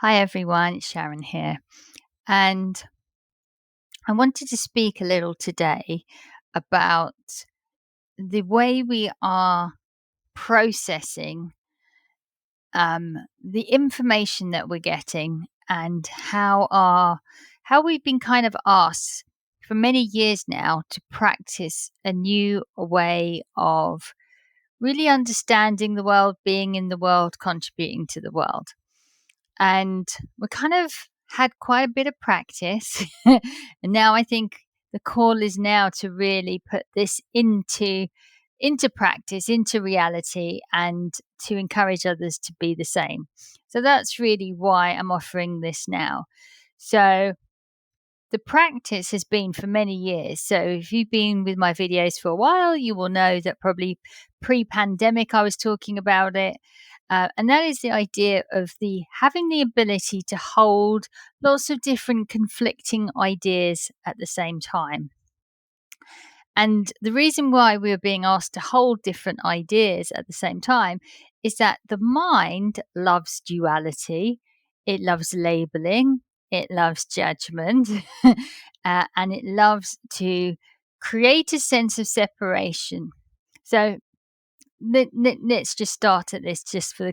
Hi everyone, it's Sharon here. And I wanted to speak a little today about the way we are processing the information that we're getting and how we've been kind of asked for many years now to practice a new way of really understanding the world, being in the world, contributing to the world. And we kind of had quite a bit of practice. And now I think the call is now to really put this into practice, into reality, and to encourage others to be the same. So that's really why I'm offering this now. So the practice has been for many years. So if you've been with my videos for a while, you will know that probably pre-pandemic I was talking about it. And that is the idea of the having the ability to hold lots of different conflicting ideas at the same time. And the reason why we are being asked to hold different ideas at the same time is that the mind loves duality, it loves labeling, it loves judgment, and it loves to create a sense of separation. So let's just start at this just for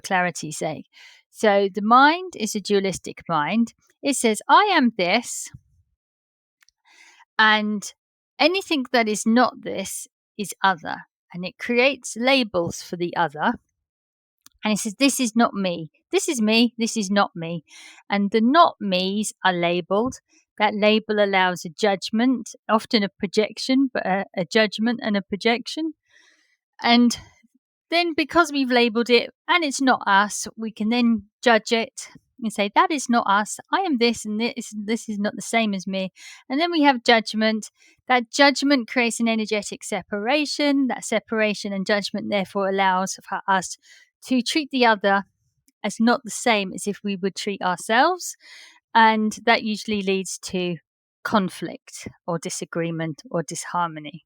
clarity's sake. So the mind is a dualistic mind. It says, I am this, and anything that is not this is other. And it creates labels for the other. And it says, this is not me. This is me. This is not me. And the not me's are labeled. That label allows a judgment, often a projection, but a judgment and a projection. And then because we've labeled it and it's not us, we can then judge it and say, that is not us. I am this, and this is not the same as me. And then we have judgment. That judgment creates an energetic separation. That separation and judgment therefore allows for us to treat the other as not the same as if we would treat ourselves. And that usually leads to conflict or disagreement or disharmony.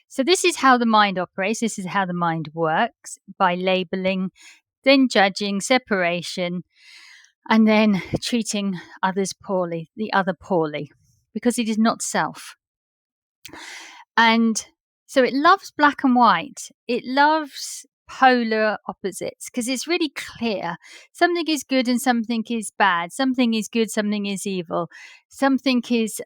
So this is how the mind operates. This is how the mind works, by labeling, then judging, separation, and then treating others poorly, the other poorly, because it is not self. And so it loves black and white. It loves polar opposites because it's really clear. Something is good and something is bad. Something is good, something is evil. Something is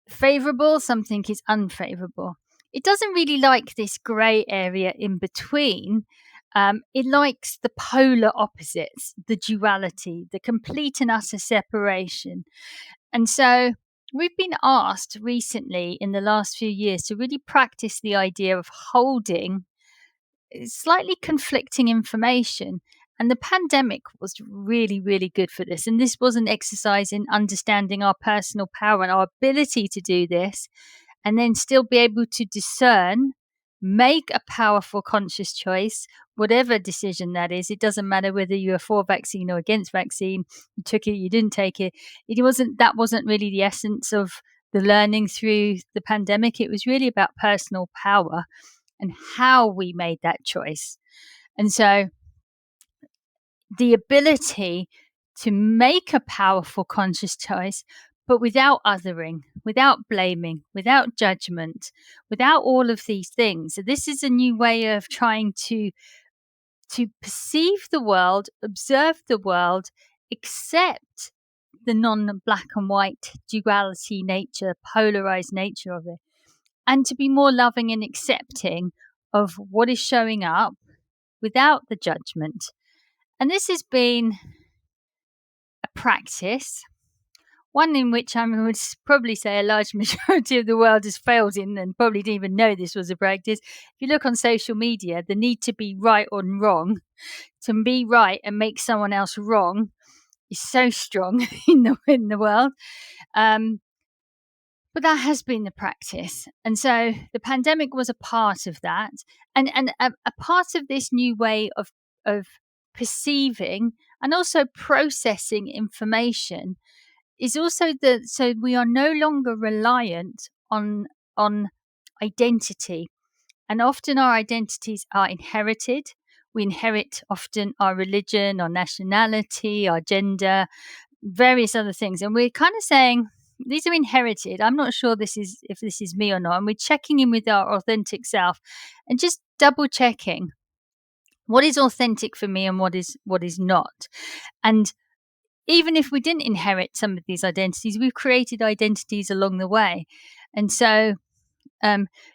favorable, something is unfavorable. It doesn't really like this grey area in between. It likes the polar opposites, the duality, the complete and utter separation. And so we've been asked recently in the last few years to really practice the idea of holding slightly conflicting information. And the pandemic was really, really good for this. And this was an exercise in understanding our personal power and our ability to do this, and then still be able to discern, make a powerful conscious choice, whatever decision that is. It doesn't matter whether you're for vaccine or against vaccine, you took it, you didn't take it. That wasn't really the essence of the learning through the pandemic. It was really about personal power and how we made that choice. And so the ability to make a powerful conscious choice, but without othering, without blaming, without judgment, without all of these things. So this is a new way of trying to perceive the world, observe the world, accept the non-black and white duality nature, polarized nature of it, and to be more loving and accepting of what is showing up without the judgment. And this has been a practice, one in which I would probably say a large majority of the world has failed in and probably didn't even know this was a practice. If you look on social media, the need to be right or wrong, to be right and make someone else wrong, is so strong in the world. But that has been the practice. And so the pandemic was a part of that. And a part of this new way of perceiving and also processing information is also that so we are no longer reliant on identity. And often our identities are inherited We inherit often our religion, our nationality, our gender, various other things. And we're kind of saying, these are inherited. I'm not sure if this is me or not. And we're checking in with our authentic self and just double checking what is authentic for me and what is not. And even if we didn't inherit some of these identities, we've created identities along the way. And so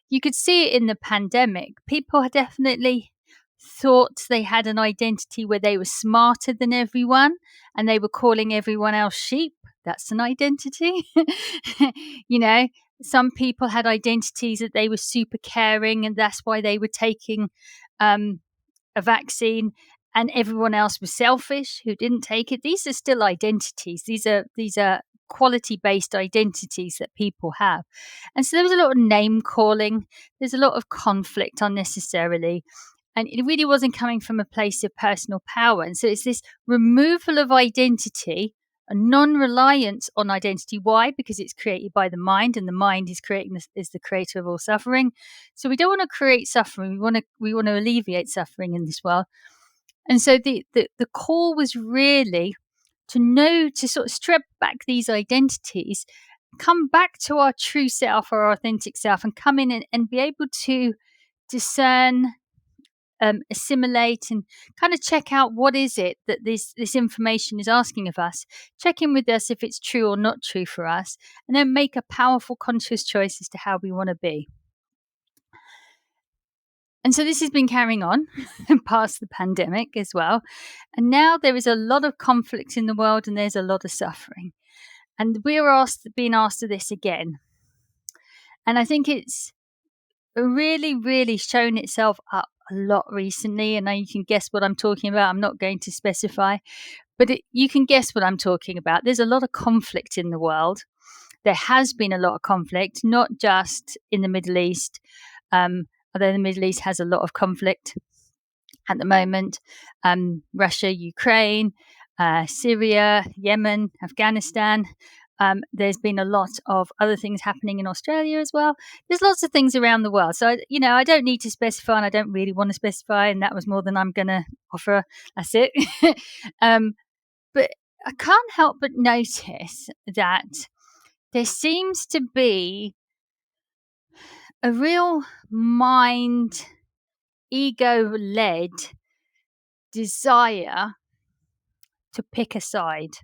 you could see it in the pandemic. People definitely thought they had an identity where they were smarter than everyone and they were calling everyone else sheep. That's an identity. Some people had identities that they were super caring and that's why they were taking a vaccine, and everyone else was selfish who didn't take it. These are still identities. These are quality-based identities that people have. And so there was a lot of name calling. There's a lot of conflict unnecessarily. And it really wasn't coming from a place of personal power. And so it's this removal of identity, a non-reliance on identity. Why? Because it's created by the mind, and the mind is the creator of all suffering. So we don't want to create suffering. We want to alleviate suffering in this world. And so the call was really to sort of strip back these identities, come back to our true self, our authentic self, and come in and be able to discern, assimilate, and kind of check out what is it that this information is asking of us, check in with us if it's true or not true for us, and then make a powerful conscious choice as to how we want to be. And so this has been carrying on past the pandemic as well. And now there is a lot of conflict in the world and there's a lot of suffering. And we're being asked to this again. And I think it's really, really shown itself up a lot recently. And now you can guess what I'm talking about. I'm not going to specify, but you can guess what I'm talking about. There's a lot of conflict in the world. There has been a lot of conflict, not just in the Middle East, although the Middle East has a lot of conflict at the moment. Russia, Ukraine, Syria, Yemen, Afghanistan. There's been a lot of other things happening in Australia as well. There's lots of things around the world. So, I don't need to specify, and I don't really want to specify, and that was more than I'm going to offer. That's it. But I can't help but notice that there seems to be a real mind, ego-led desire to pick a side.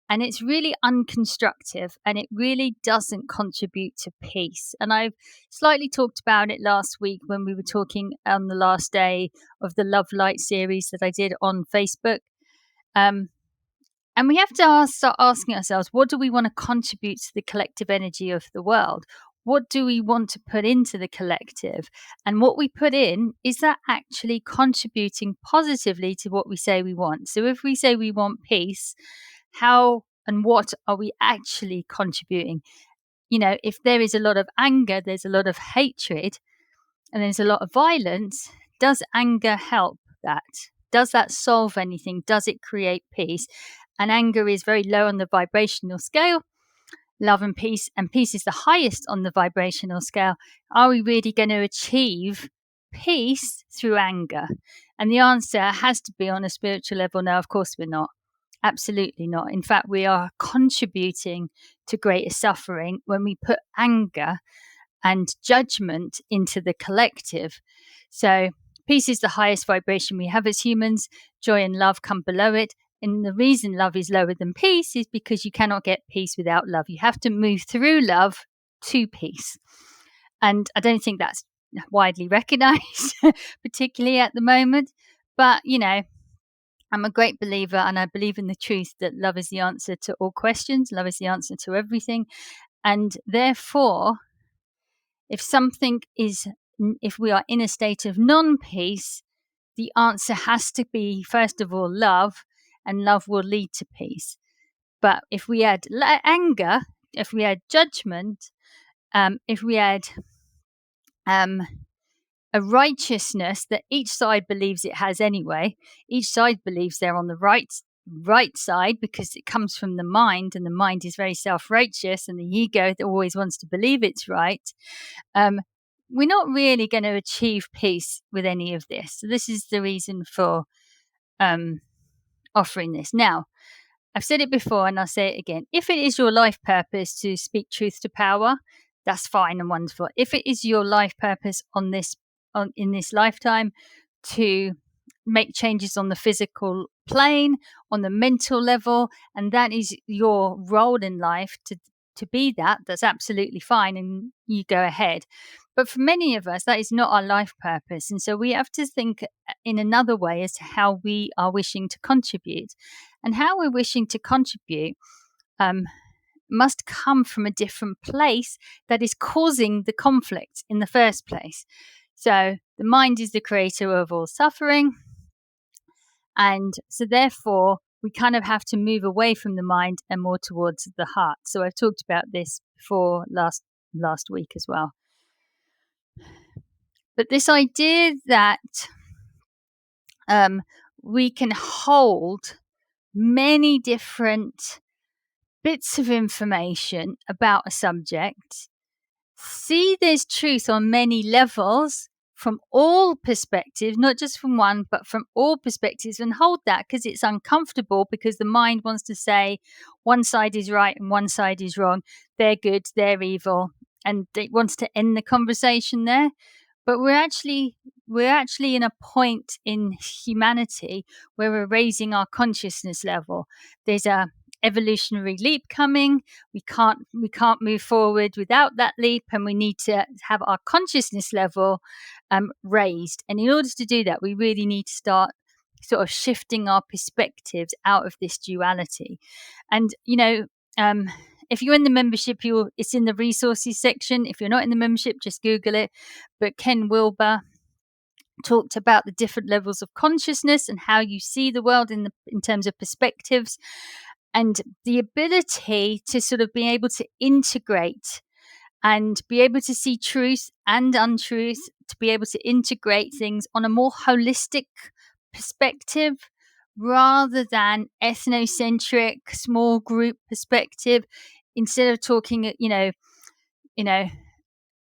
And it's really unconstructive and it really doesn't contribute to peace. And I've slightly talked about it last week when we were talking on the last day of the Love Light series that I did on Facebook. And we have to start asking ourselves, what do we want to contribute to the collective energy of the world? What do we want to put into the collective? And what we put in, is that actually contributing positively to what we say we want? So if we say we want peace, how and what are we actually contributing? If there is a lot of anger, there's a lot of hatred, and there's a lot of violence, does anger help that? Does that solve anything? Does it create peace? And anger is very low on the vibrational scale. Love and peace is the highest on the vibrational scale. Are we really going to achieve peace through anger? And the answer has to be on a spiritual level. No, of course we're not. Absolutely not. In fact, we are contributing to greater suffering when we put anger and judgment into the collective. So peace is the highest vibration we have as humans. Joy and love come below it. And the reason love is lower than peace is because you cannot get peace without love. You have to move through love to peace. And I don't think that's widely recognized, particularly at the moment. But, I'm a great believer, and I believe in the truth that love is the answer to all questions. Love is the answer to everything. And therefore, if we are in a state of non-peace, the answer has to be, first of all, love, and love will lead to peace. But if we add anger, if we add judgment, if we add a righteousness that each side believes it has anyway, each side believes they're on the right side because it comes from the mind, and the mind is very self-righteous, and the ego that always wants to believe it's right. we're not really going to achieve peace with any of this. So this is the reason for offering this. Now, I've said it before and I'll say it again. If it is your life purpose to speak truth to power, that's fine and wonderful. If it is your life purpose in this lifetime to make changes on the physical plane, on the mental level, and that is your role in life to be that's absolutely fine, and you go ahead. But for many of us, that is not our life purpose. And so we have to think in another way as to how we are wishing to contribute. And how we're wishing to contribute must come from a different place that is causing the conflict in the first place. So the mind is the creator of all suffering. And so therefore, we kind of have to move away from the mind and more towards the heart. So I've talked about this before last week as well. But this idea that we can hold many different bits of information about a subject, see there's truth on many levels from all perspectives, not just from one, but from all perspectives, and hold that because it's uncomfortable, because the mind wants to say one side is right and one side is wrong. They're good, they're evil, and it wants to end the conversation there. But we're actually in a point in humanity where we're raising our consciousness level. There's a evolutionary leap coming. We can't move forward without that leap, and we need to have our consciousness level raised. And in order to do that, we really need to start sort of shifting our perspectives out of this duality. And if you're in the membership, it's in the resources section. If you're not in the membership, just Google it. But Ken Wilber talked about the different levels of consciousness and how you see the world in terms of perspectives, and the ability to sort of be able to integrate and be able to see truth and untruth, to be able to integrate things on a more holistic perspective rather than ethnocentric small group perspective. Instead of talking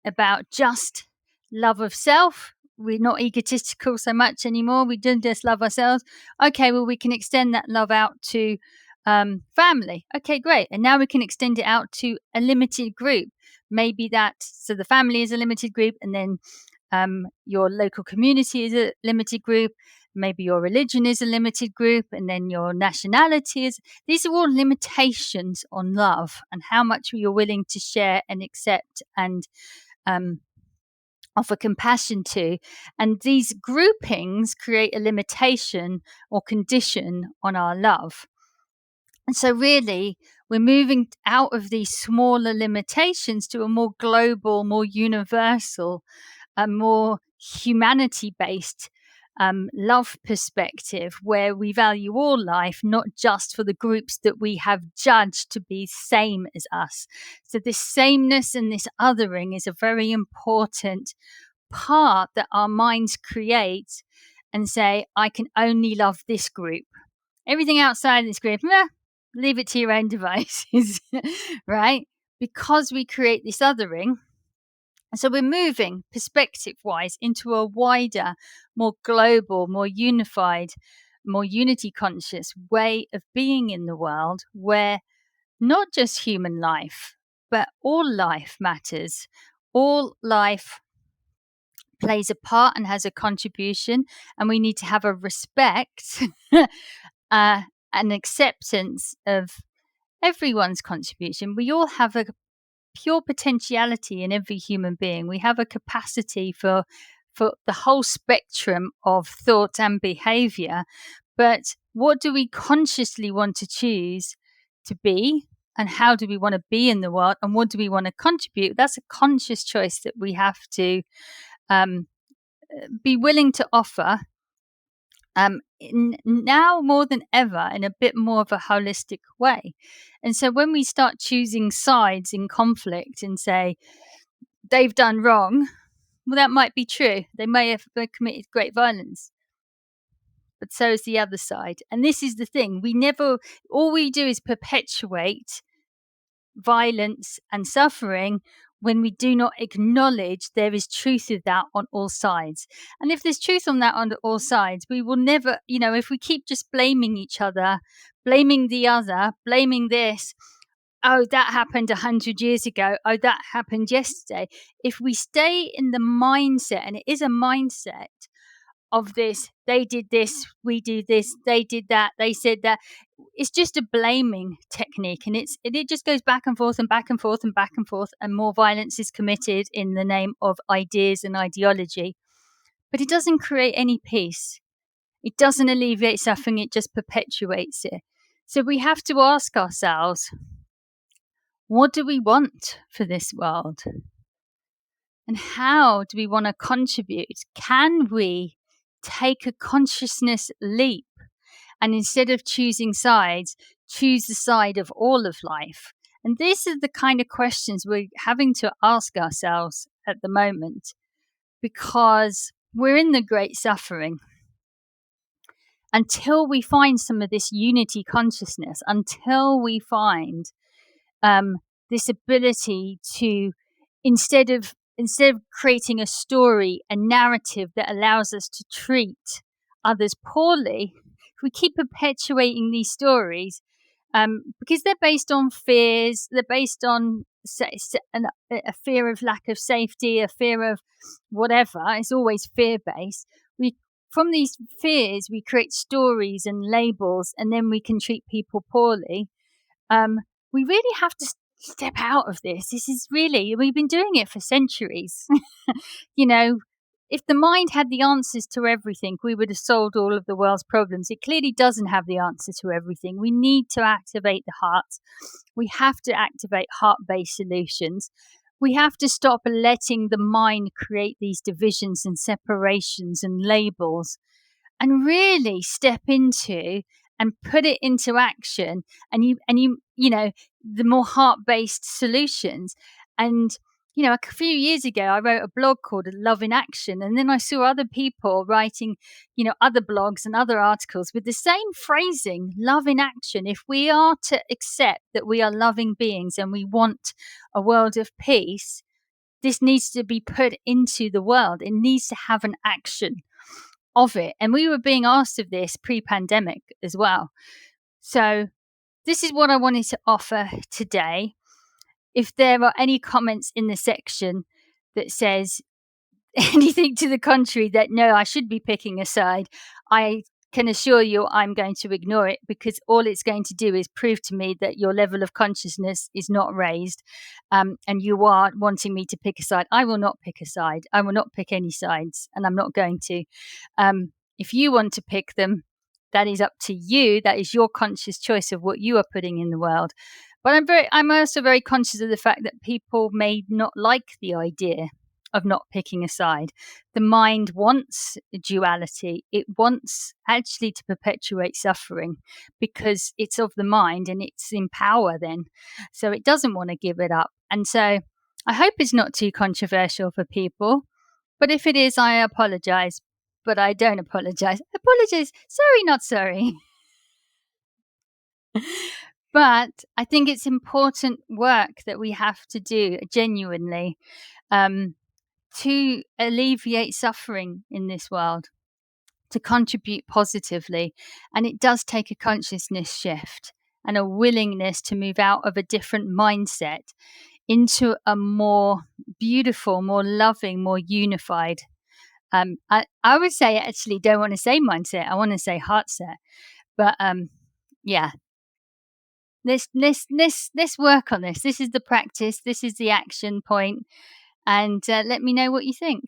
about just love of self, we're not egotistical so much anymore. We don't just love ourselves. Okay, well, we can extend that love out to family. Okay, great. And now we can extend it out to a limited group. Maybe so the family is a limited group, and then your local community is a limited group. Maybe your religion is a limited group, and then your nationality is. These are all limitations on love and how much you're willing to share and accept and offer compassion to. And these groupings create a limitation or condition on our love. And so really, we're moving out of these smaller limitations to a more global, more universal, a more humanity-based love perspective, where we value all life, not just for the groups that we have judged to be same as us. So this sameness and this othering is a very important part that our minds create and say, I can only love this group. Everything outside this group, leave it to your own devices, right? Because we create this othering. And so we're moving perspective-wise into a wider, more global, more unified, more unity-conscious way of being in the world, where not just human life, but all life matters. All life plays a part and has a contribution, and we need to have a respect an acceptance of everyone's contribution. We all have a pure potentiality in every human being. We have a capacity for the whole spectrum of thought and behavior. But what do we consciously want to choose to be? And how do we want to be in the world? And what do we want to contribute? That's a conscious choice that we have to be willing to offer now more than ever in a bit more of a holistic way. And so when we start choosing sides in conflict and say they've done wrong, well, that might be true. They may have committed great violence, but so is the other side. And this is the thing. All we do is perpetuate violence and suffering when we do not acknowledge there is truth of that on all sides. And if there's truth on that on all sides, we will never, if we keep just blaming each other, blaming the other, blaming this, oh, that happened 100 years ago, oh, that happened yesterday. If we stay in the mindset, and it is a mindset of this, they did this, we do this, they did that, they said that, it's just a blaming technique, and it just goes back and forth and back and forth and back and forth, and more violence is committed in the name of ideas and ideology. But it doesn't create any peace. It doesn't alleviate suffering, it just perpetuates it. So we have to ask ourselves, what do we want for this world? And how do we want to contribute? Can we take a consciousness leap and instead of choosing sides, choose the side of all of life? And these are the kind of questions we're having to ask ourselves at the moment, because we're in the great suffering. Until we find some of this unity consciousness, until we find this ability to, instead of creating a story, a narrative that allows us to treat others poorly, if we keep perpetuating these stories, because they're based on fears, they're based on a fear of lack of safety, a fear of whatever. It's always fear-based. From these fears, we create stories and labels, and then we can treat people poorly. We really have to step out of this. This is really, we've been doing it for centuries. If the mind had the answers to everything, we would have solved all of the world's problems. It clearly doesn't have the answer to everything. We need to activate the heart. We have to activate heart-based solutions. We have to stop letting the mind create these divisions and separations and labels, and really step into and put it into action. And the more heart-based solutions. And a few years ago, I wrote a blog called Love in Action. And then I saw other people writing, other blogs and other articles with the same phrasing, love in action. If we are to accept that we are loving beings and we want a world of peace, this needs to be put into the world. It needs to have an action of it. And we were being asked of this pre-pandemic as well. So this is what I wanted to offer today. If there are any comments in the section that says anything to the contrary, that no, I should be picking a side, I can assure you I'm going to ignore it, because all it's going to do is prove to me that your level of consciousness is not raised, and you are wanting me to pick a side. I will not pick a side. I will not pick any sides, and I'm not going to. If you want to pick them, that is up to you. That is your conscious choice of what you are putting in the world. But I'm also very conscious of the fact that people may not like the idea of not picking a side. The mind wants duality. It wants actually to perpetuate suffering, because it's of the mind and it's in power then. So it doesn't want to give it up. And so I hope it's not too controversial for people. But if it is, I apologize. But I don't apologize. Apologize. Sorry, not sorry. But I think it's important work that we have to do genuinely to alleviate suffering in this world, to contribute positively. And it does take a consciousness shift and a willingness to move out of a different mindset into a more beautiful, more loving, more unified. I would say, actually, don't want to say mindset. I want to say heart set. But yeah. Let's work on this. This is the practice. This is the action point. And let me know what you think.